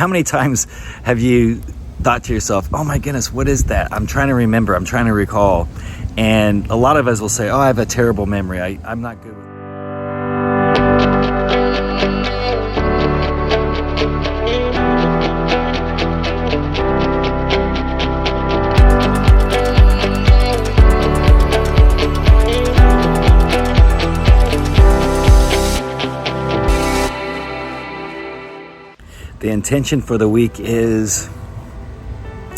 How many times have you thought to yourself, oh my goodness, what is that? I'm trying to remember, I'm trying to recall. And a lot of us will say, oh, I have a terrible memory. I'm not good with it. The intention for the week is,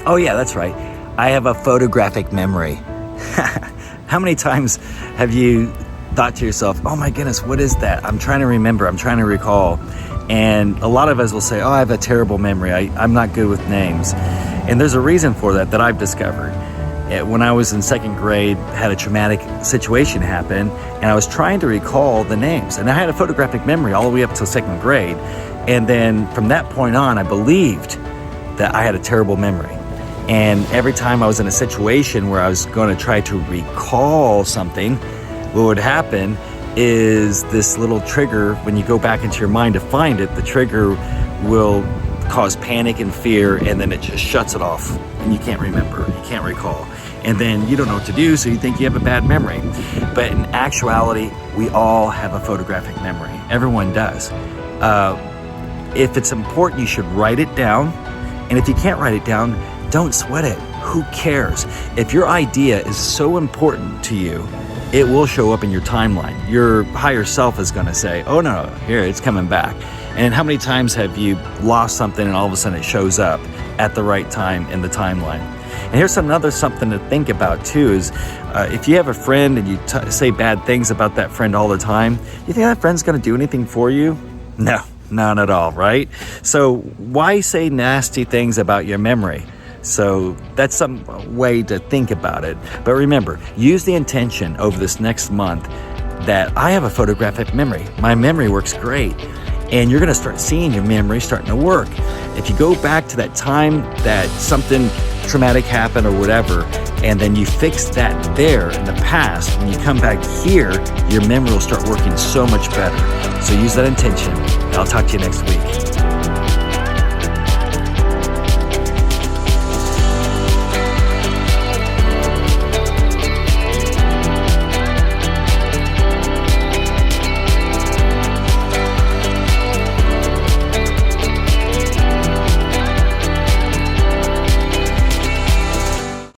oh yeah, that's right. I have a photographic memory. How many times have you thought to yourself, oh my goodness, what is that? I'm trying to remember, I'm trying to recall. And a lot of us will say, oh, I have a terrible memory. I'm not good with names. And there's a reason for that I've discovered. When I was in second grade, had a traumatic situation happen, and I was trying to recall the names. And I had a photographic memory all the way up till second grade. And then from that point on, I believed that I had a terrible memory. And every time I was in a situation where I was going to try to recall something, what would happen is this little trigger, when you go back into your mind to find it, the trigger will cause panic and fear, and then it just shuts it off, and you can't remember, you can't recall. And then you don't know what to do, so you think you have a bad memory. But in actuality, we all have a photographic memory. Everyone does. If it's important, you should write it down. And if you can't write it down, don't sweat it. Who cares? If your idea is so important to you, it will show up in your timeline. Your higher self is going to say, oh no, here, it's coming back. And how many times have you lost something and all of a sudden it shows up at the right time in the timeline? And here's another something to think about too is if you have a friend and you say bad things about that friend all the time, you think that friend's going to do anything for you? No. None at all, right? So why say nasty things about your memory? So that's some way to think about it. But remember, use the intention over this next month that I have a photographic memory. My memory works great. And you're going to start seeing your memory starting to work. If you go back to that time that something traumatic happened or whatever, and then you fix that there in the past, when you come back here, your memory will start working so much better. So use that intention. I'll talk to you next week.